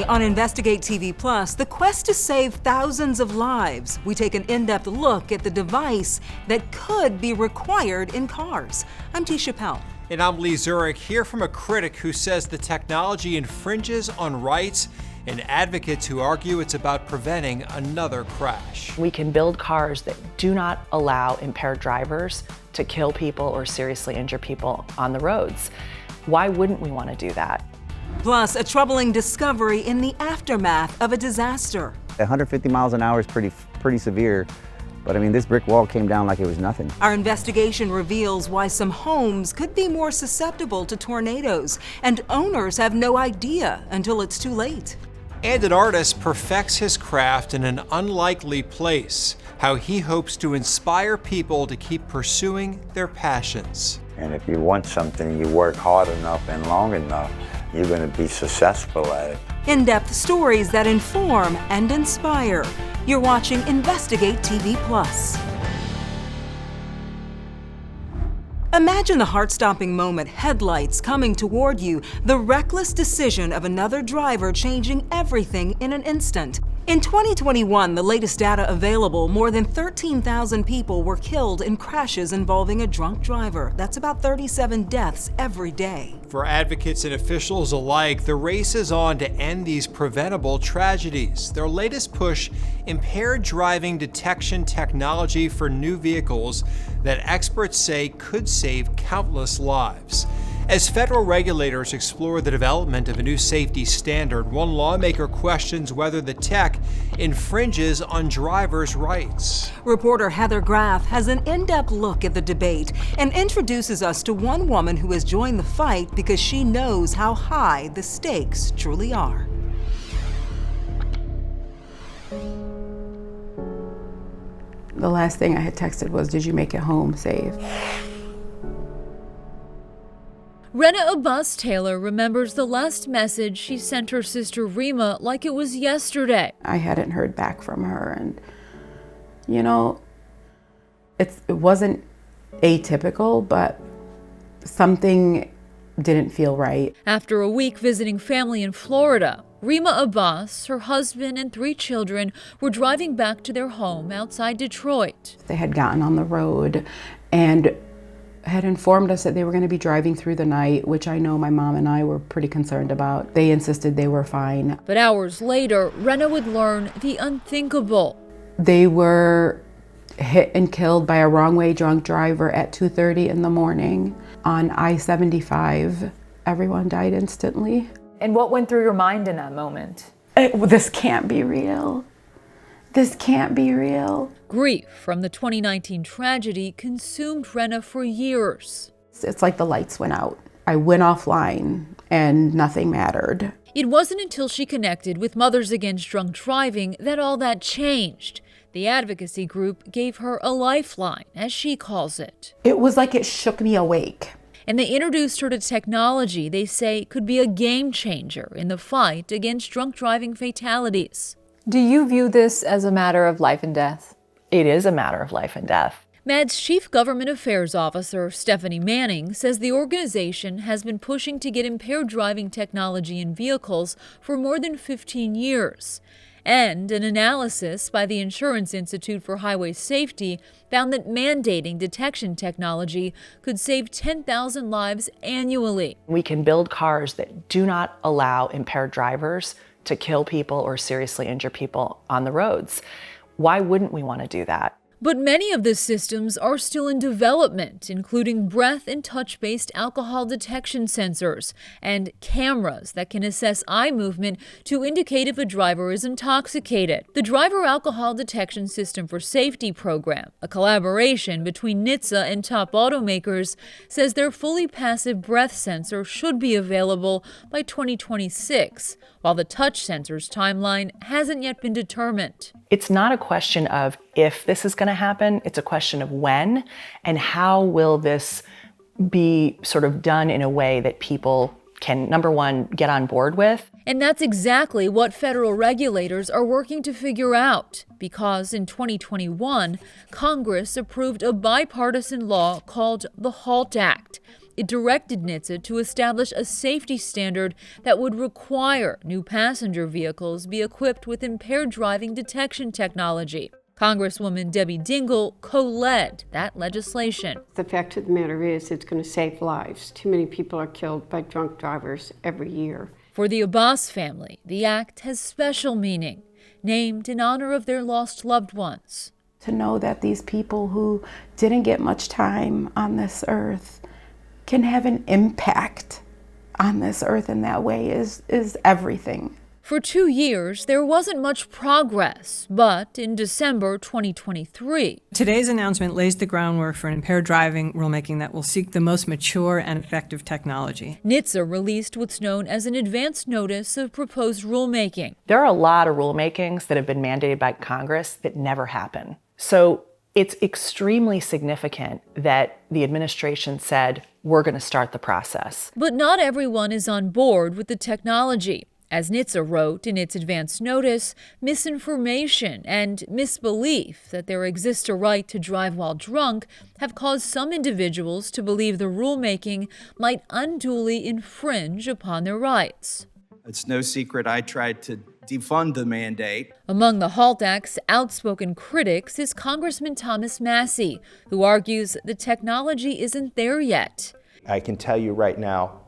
Today on Investigate TV Plus, the quest to save thousands of lives. We take an in-depth look at the device that could be required in cars. I'm T. Chappelle. And I'm Lee Zurich, here from a critic who says the technology infringes on rights and advocates who argue it's about preventing another crash. We can build cars that do not allow impaired drivers to kill people or seriously injure people on the roads. Why wouldn't we want to do that? Plus, a troubling discovery in the aftermath of a disaster. 150 miles an hour is pretty severe, but I mean, this brick wall came down like it was nothing. Our investigation reveals why some homes could be more susceptible to tornadoes, and owners have no idea until it's too late. And an artist perfects his craft in an unlikely place, how he hopes to inspire people to keep pursuing their passions. And if you want something, you work hard enough and long enough, you're going to be successful at it. In-depth stories that inform and inspire. You're watching Investigate TV Plus. Imagine the heart-stopping moment, headlights coming toward you, the reckless decision of another driver changing everything in an instant. In 2021, the latest data available, more than 13,000 people were killed in crashes involving a drunk driver. That's about 37 deaths every day. For advocates and officials alike, the race is on to end these preventable tragedies. Their latest push, impaired driving detection technology for new vehicles that experts say could save countless lives. As federal regulators explore the development of a new safety standard, one lawmaker questions whether the tech infringes on drivers' rights. Reporter Heather Graff has an in-depth look at the debate and introduces us to one woman who has joined the fight because she knows how high the stakes truly are. The last thing I had texted was, "Did you make it home safe?" Rena Abbas Taylor remembers the last message she sent her sister Rima like it was yesterday. I hadn't heard back from her, and you know, it wasn't atypical, but something didn't feel right. After a week visiting family in Florida, Rima Abbas, her husband, and 3 children were driving back to their home outside Detroit. They had gotten on the road and had informed us that they were going to be driving through the night, which I know my mom and I were pretty concerned about. They insisted they were fine. But hours later, Rena would learn the unthinkable. They were hit and killed by a wrong-way drunk driver at 2:30 in the morning on I-75. Everyone died instantly. And what went through your mind in that moment? This can't be real. This can't be real. Grief from the 2019 tragedy consumed Rena for years. It's like the lights went out. I went offline and nothing mattered. It wasn't until she connected with Mothers Against Drunk Driving that all that changed. The advocacy group gave her a lifeline, as she calls it. It was like it shook me awake. And they introduced her to technology they say could be a game changer in the fight against drunk driving fatalities. Do you view this as a matter of life and death? It is a matter of life and death. MADD's Chief Government Affairs Officer, Stephanie Manning, says the organization has been pushing to get impaired driving technology in vehicles for more than 15 years. And an analysis by the Insurance Institute for Highway Safety found that mandating detection technology could save 10,000 lives annually. We can build cars that do not allow impaired drivers to kill people or seriously injure people on the roads. Why wouldn't we want to do that? But many of the systems are still in development, including breath and touch-based alcohol detection sensors and cameras that can assess eye movement to indicate if a driver is intoxicated. The Driver Alcohol Detection System for Safety program, a collaboration between NHTSA and top automakers, says their fully passive breath sensor should be available by 2026, while the touch sensor's timeline hasn't yet been determined. It's not a question of if this is going to happen, it's a question of when, and how will this be sort of done in a way that people can, number one, get on board with. And that's exactly what federal regulators are working to figure out, because in 2021, Congress approved a bipartisan law called the HALT Act. it directed NHTSA to establish a safety standard that would require new passenger vehicles be equipped with impaired driving detection technology. Congresswoman Debbie Dingell co-led that legislation. The fact of the matter is it's going to save lives. Too many people are killed by drunk drivers every year. For the Abbas family, the act has special meaning, named in honor of their lost loved ones. To know that these people who didn't get much time on this earth can have an impact on this earth in that way is everything. For 2 years, there wasn't much progress, but in December 2023, today's announcement lays the groundwork for an impaired driving rulemaking that will seek the most mature and effective technology. NHTSA released what's known as an advance notice of proposed rulemaking. There are a lot of rulemakings that have been mandated by Congress that never happen. So it's extremely significant that the administration said, we're going to start the process. But not everyone is on board with the technology. As NHTSA wrote in its advance notice, misinformation and misbelief that there exists a right to drive while drunk have caused some individuals to believe the rulemaking might unduly infringe upon their rights. It's no secret I tried to defund the mandate. Among the HALT Act's outspoken critics is Congressman Thomas Massie, who argues the technology isn't there yet. I can tell you right now,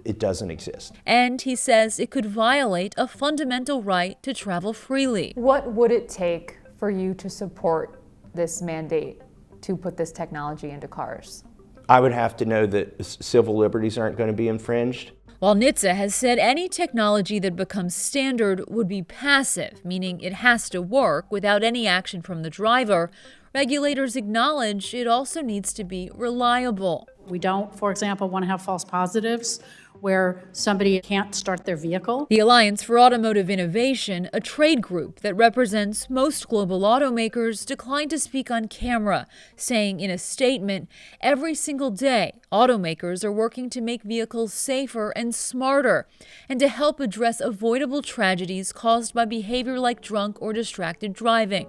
it doesn't exist. And he says it could violate a fundamental right to travel freely. What would it take for you to support this mandate to put this technology into cars? I would have to know that civil liberties aren't going to be infringed. While NHTSA has said any technology that becomes standard would be passive, meaning it has to work without any action from the driver, regulators acknowledge it also needs to be reliable. We don't, for example, want to have false positives where somebody can't start their vehicle. The Alliance for Automotive Innovation, a trade group that represents most global automakers, declined to speak on camera, saying in a statement, every single day, automakers are working to make vehicles safer and smarter, and to help address avoidable tragedies caused by behavior like drunk or distracted driving.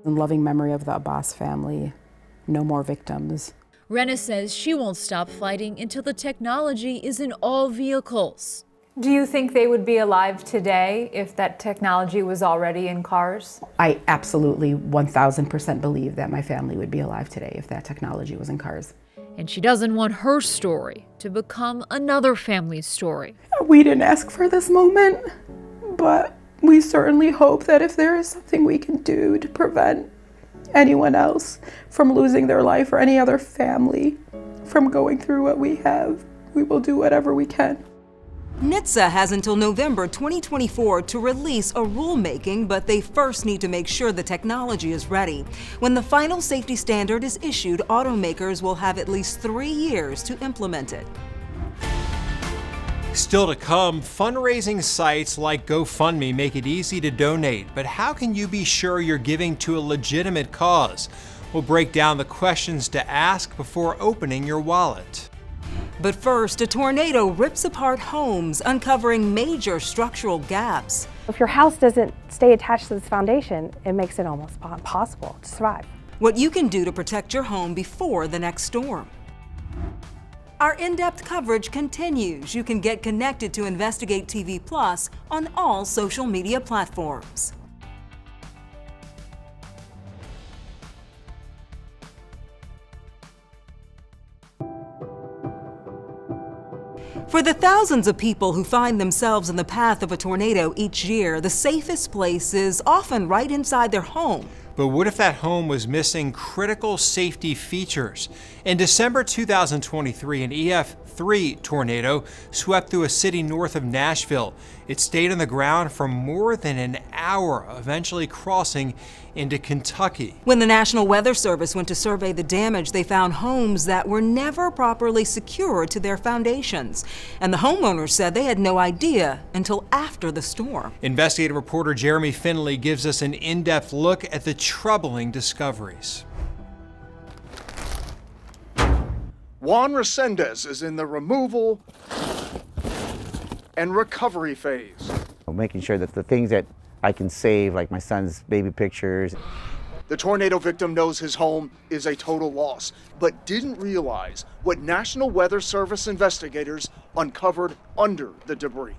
In loving memory of the Abbas family, no more victims. Rena says she won't stop fighting until the technology is in all vehicles. Do you think they would be alive today if that technology was already in cars? I absolutely 1000% believe that my family would be alive today if that technology was in cars. And she doesn't want her story to become another family's story. We didn't ask for this moment, but we certainly hope that if there is something we can do to prevent anyone else from losing their life or any other family from going through what we have, we will do whatever we can. NHTSA has until November 2024 to release a rulemaking, but they first need to make sure the technology is ready. When the final safety standard is issued, automakers will have at least 3 years to implement it. Still to come, fundraising sites like GoFundMe make it easy to donate, but how can you be sure you're giving to a legitimate cause? We'll break down the questions to ask before opening your wallet. But first, a tornado rips apart homes, uncovering major structural gaps. If your house doesn't stay attached to this foundation, it makes it almost impossible to survive. What you can do to protect your home before the next storm. Our in-depth coverage continues. You can get connected to InvestigateTV Plus on all social media platforms. For the thousands of people who find themselves in the path of a tornado each year, the safest place is often right inside their home. But what if that home was missing critical safety features? In December 2023, an EF3 tornado swept through a city north of Nashville. It stayed on the ground for more than an hour, eventually crossing into Kentucky. When the National Weather Service went to survey the damage, they found homes that were never properly secured to their foundations. And the homeowners said they had no idea until after the storm. Investigative reporter Jeremy Finley gives us an in-depth look at the troubling discoveries. Juan Resendez is in the removal and recovery phase. Making sure that the things that I can save, like my son's baby pictures. The tornado victim knows his home is a total loss, but didn't realize what National Weather Service investigators uncovered under the debris.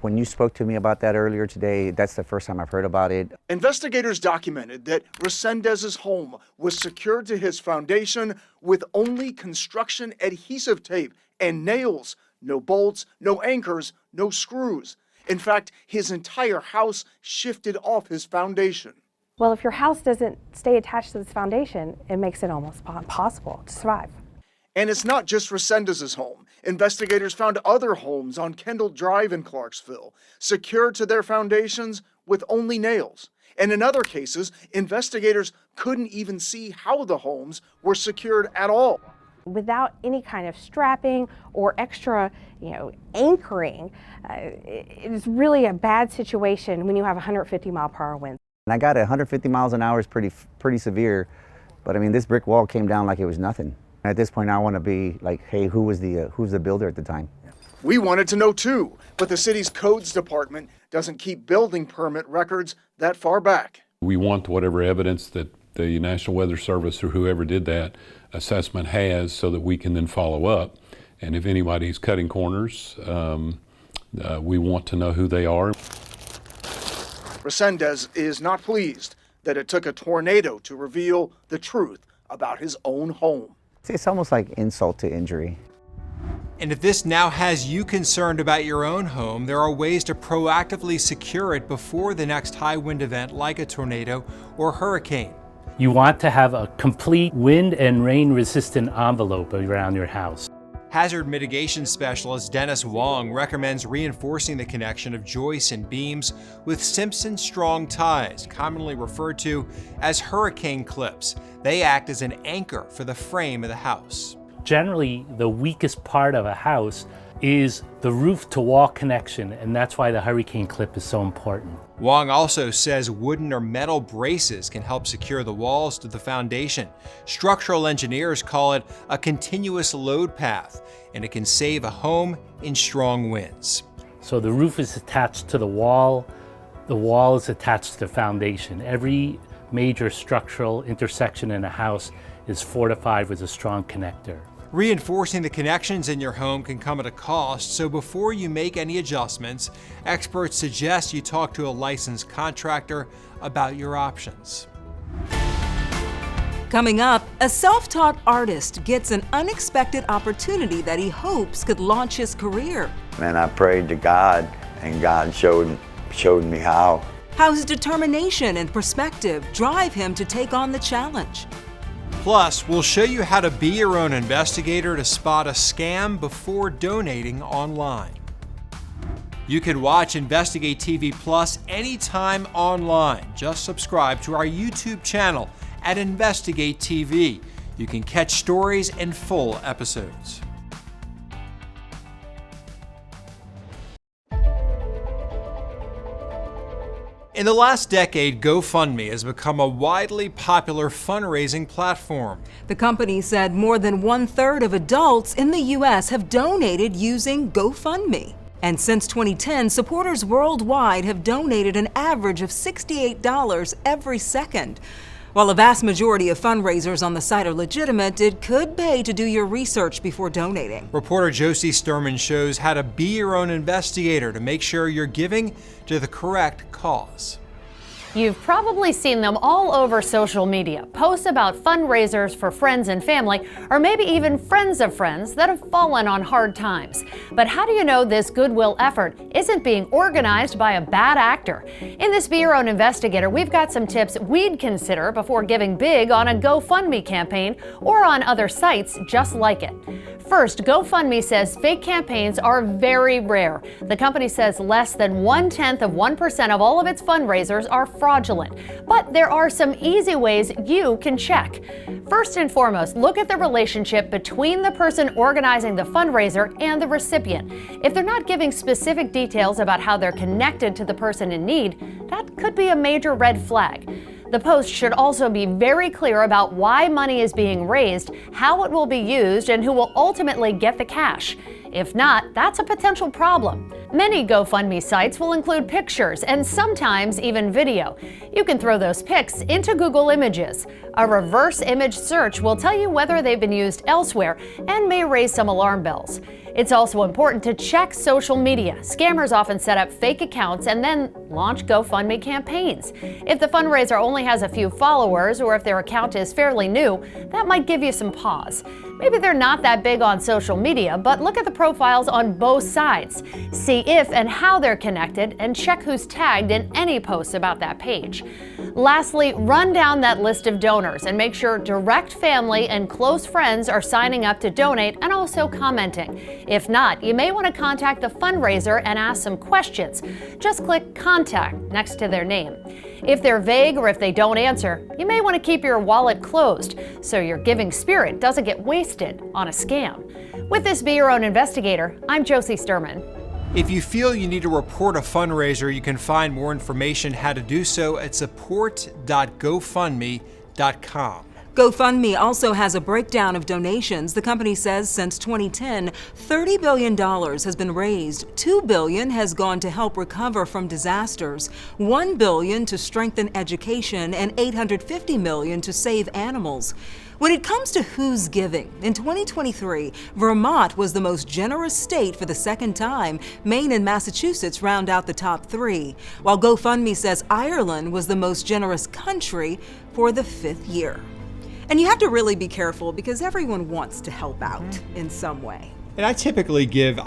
When you spoke to me about that earlier today, that's the first time I've heard about it. Investigators documented that Resendez's home was secured to his foundation with only construction adhesive tape and nails. No bolts, no anchors, no screws. In fact, his entire house shifted off his foundation. Well, if your house doesn't stay attached to this foundation, it makes it almost impossible to survive. And it's not just Resendez's home. Investigators found other homes on Kendall Drive in Clarksville, secured to their foundations with only nails. And in other cases, investigators couldn't even see how the homes were secured at all. Without any kind of strapping or extra, anchoring, it's really a bad situation when you have 150-mile-per-hour winds. And I got 150 miles an hour is pretty severe, but I mean, this brick wall came down like it was nothing. At this point, I want to be like, hey, who's the builder at the time? We wanted to know too, but the city's codes department doesn't keep building permit records that far back. We want whatever evidence that the National Weather Service or whoever did that assessment has so that we can then follow up. And if anybody's cutting corners, we want to know who they are. Resendez is not pleased that it took a tornado to reveal the truth about his own home. It's almost like insult to injury. And if this now has you concerned about your own home, there are ways to proactively secure it before the next high wind event like a tornado or hurricane. You want to have a complete wind and rain resistant envelope around your house. Hazard mitigation specialist Dennis Wong recommends reinforcing the connection of joists and beams with Simpson strong ties, commonly referred to as hurricane clips. They act as an anchor for the frame of the house. Generally, the weakest part of a house is the roof-to-wall connection, and that's why the hurricane clip is so important. Wong also says wooden or metal braces can help secure the walls to the foundation. Structural engineers call it a continuous load path, and it can save a home in strong winds. So the roof is attached to the wall is attached to the foundation. Every major structural intersection in a house is fortified with a strong connector. Reinforcing the connections in your home can come at a cost, so before you make any adjustments, experts suggest you talk to a licensed contractor about your options. Coming up, a self-taught artist gets an unexpected opportunity that he hopes could launch his career. And I prayed to God, and God showed me how. How his determination and perspective drive him to take on the challenge. Plus, we'll show you how to be your own investigator to spot a scam before donating online. You can watch Investigate TV Plus anytime online. Just subscribe to our YouTube channel at Investigate TV. You can catch stories and full episodes. In the last decade, GoFundMe has become a widely popular fundraising platform. The company said more than 1/3 of adults in the U.S. have donated using GoFundMe. And since 2010, supporters worldwide have donated an average of $68 every second. While a vast majority of fundraisers on the site are legitimate, it could pay to do your research before donating. Reporter Josie Sturman shows how to be your own investigator to make sure you're giving to the correct cause. You've probably seen them all over social media, posts about fundraisers for friends and family, or maybe even friends of friends that have fallen on hard times. But how do you know this goodwill effort isn't being organized by a bad actor? In this Be Your Own Investigator, we've got some tips we'd consider before giving big on a GoFundMe campaign or on other sites just like it. First, GoFundMe says fake campaigns are very rare. The company says less than 0.1% of all of its fundraisers are fraudulent. But there are some easy ways you can check. First and foremost, look at the relationship between the person organizing the fundraiser and the recipient. If they're not giving specific details about how they're connected to the person in need, that could be a major red flag. The post should also be very clear about why money is being raised, how it will be used, and who will ultimately get the cash. If not, that's a potential problem. Many GoFundMe sites will include pictures and sometimes even video. You can throw those pics into Google Images. A reverse image search will tell you whether they've been used elsewhere and may raise some alarm bells. It's also important to check social media. Scammers often set up fake accounts and then launch GoFundMe campaigns. If the fundraiser only has a few followers or if their account is fairly new, that might give you some pause. Maybe they're not that big on social media, but look at the profiles on both sides. See if and how they're connected and check who's tagged in any posts about that page. Lastly, run down that list of donors and make sure direct family and close friends are signing up to donate and also commenting. If not, you may want to contact the fundraiser and ask some questions. Just click Contact next to their name. If they're vague or if they don't answer, you may want to keep your wallet closed so your giving spirit doesn't get wasted on a scam. With this Be Your Own Investigator, I'm Josie Sturman. If you feel you need to report a fundraiser, you can find more information how to do so at support.gofundme.com. GoFundMe also has a breakdown of donations. The company says since 2010, $30 billion has been raised. $2 billion has gone to help recover from disasters, $1 billion to strengthen education, and $850 million to save animals. When it comes to who's giving, in 2023, Vermont was the most generous state for the second time. Maine and Massachusetts round out the top three, while GoFundMe says Ireland was the most generous country for the 5th year. And you have to really be careful because everyone wants to help out in some way. And I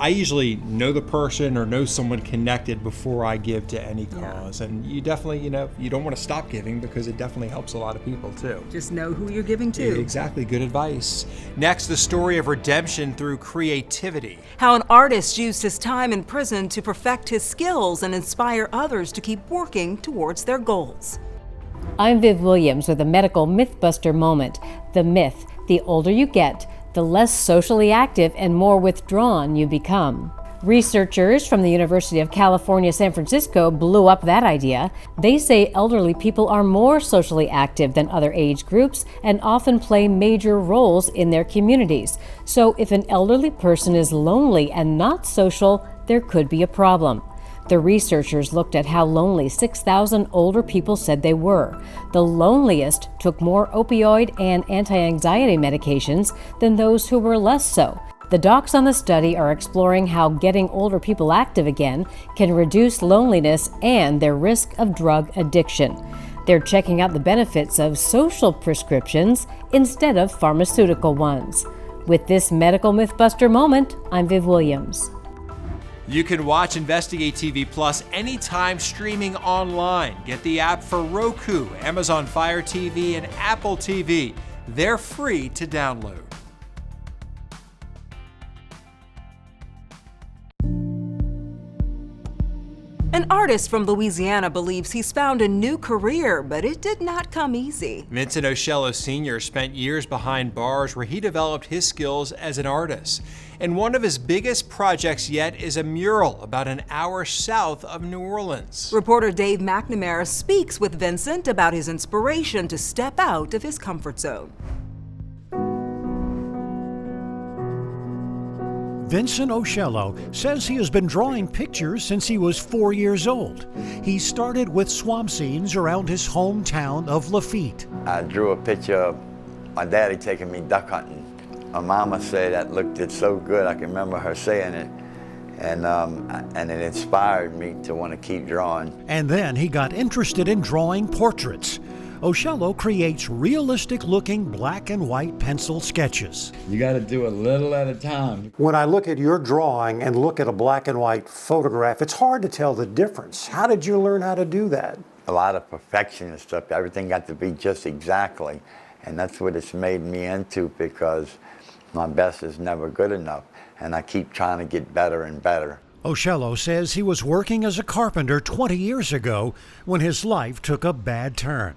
usually know the person or know someone connected before I give to any cause. Yeah. And you definitely, you don't want to stop giving because it definitely helps a lot of people too. Just know who you're giving to. Exactly, good advice. Next, the story of redemption through creativity. How an artist used his time in prison to perfect his skills and inspire others to keep working towards their goals. I'm Viv Williams with a medical mythbuster moment. The myth: the older you get, the less socially active and more withdrawn you become. Researchers from the University of California, San Francisco blew up that idea. They say elderly people are more socially active than other age groups and often play major roles in their communities. So if an elderly person is lonely and not social, there could be a problem. The researchers looked at how lonely 6,000 older people said they were. The loneliest took more opioid and anti-anxiety medications than those who were less so. The docs on the study are exploring how getting older people active again can reduce loneliness and their risk of drug addiction. They're checking out the benefits of social prescriptions instead of pharmaceutical ones. With this medical mythbuster moment, I'm Viv Williams. You can watch Investigate TV Plus anytime streaming online. Get the app for Roku, Amazon Fire TV, and Apple TV. They're free to download. An artist from Louisiana believes he's found a new career, but it did not come easy. Vincent Ocello Sr. spent years behind bars where he developed his skills as an artist. And one of his biggest projects yet is a mural about an hour south of New Orleans. Reporter Dave McNamara speaks with Vincent about his inspiration to step out of his comfort zone. Vincent Ocello says he has been drawing pictures since he was 4 years old. He started with swamp scenes around his hometown of Lafitte. I drew a picture of my daddy taking me duck hunting. My mama said that looked so good. I can remember her saying it, and it inspired me to want to keep drawing. And then he got interested in drawing portraits. Ocello creates realistic-looking black and white pencil sketches. You got to do a little at a time. When I look at your drawing and look at a black and white photograph, it's hard to tell the difference. How did you learn how to do that? A lot of perfection and stuff. Everything got to be just exactly. And that's what it's made me into, because my best is never good enough. And I keep trying to get better and better. Ocello says he was working as a carpenter 20 years ago when his life took a bad turn.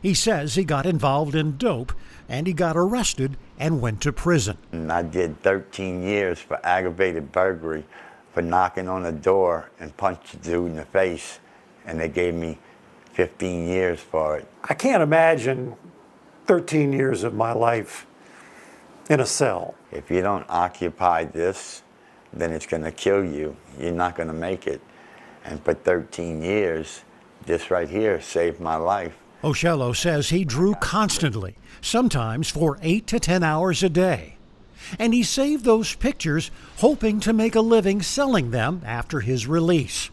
He says he got involved in dope and he got arrested and went to prison. And I did 13 years for aggravated burglary, for knocking on a door and punched a dude in the face, and they gave me 15 years for it. I can't imagine 13 years of my life in a cell. If you don't occupy this, then it's going to kill you. You're not going to make it. And for 13 years, this right here saved my life. Oshello says he drew constantly, sometimes for 8 to 10 hours a day. And he saved those pictures, hoping to make a living selling them after his release.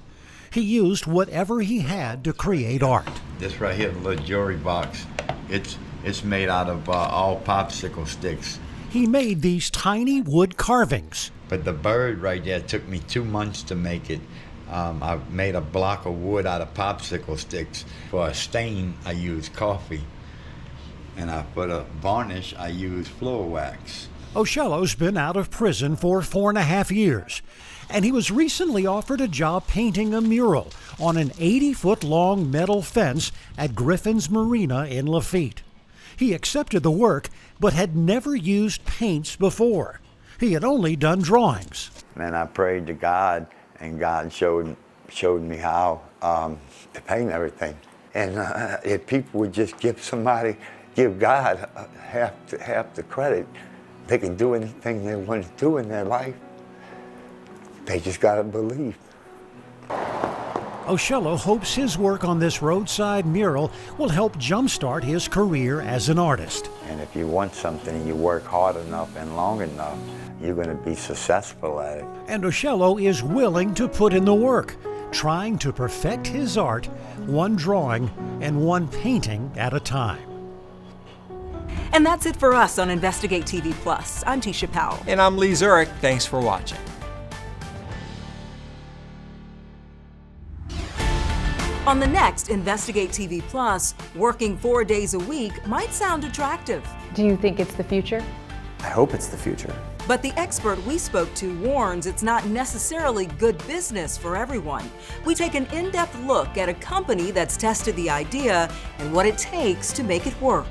He used whatever he had to create art. This right here, the little jewelry box, it's made out of all popsicle sticks. He made these tiny wood carvings. But the bird right there took me 2 months to make it. I made a block of wood out of popsicle sticks. For a stain, I used coffee. And for a varnish, I used floor wax. Oshello's been out of prison for 4.5 years, and he was recently offered a job painting a mural on an 80-foot-long metal fence at Griffin's Marina in Lafitte. He accepted the work, but had never used paints before. He had only done drawings. And I prayed to God, and God showed me how to paint everything. And if people would just give God half the credit, they can do anything they want to do in their life. They just got to believe. Oshello hopes his work on this roadside mural will help jumpstart his career as an artist. And if you want something and you work hard enough and long enough, you're going to be successful at it. And Oshello is willing to put in the work, trying to perfect his art, one drawing and one painting at a time. And that's it for us on Investigate TV Plus. I'm Tisha Powell. And I'm Lee Zurich. Thanks for watching. On the next Investigate TV Plus, working 4 days a week might sound attractive. Do you think it's the future? I hope it's the future. But the expert we spoke to warns it's not necessarily good business for everyone. We take an in-depth look at a company that's tested the idea and what it takes to make it work.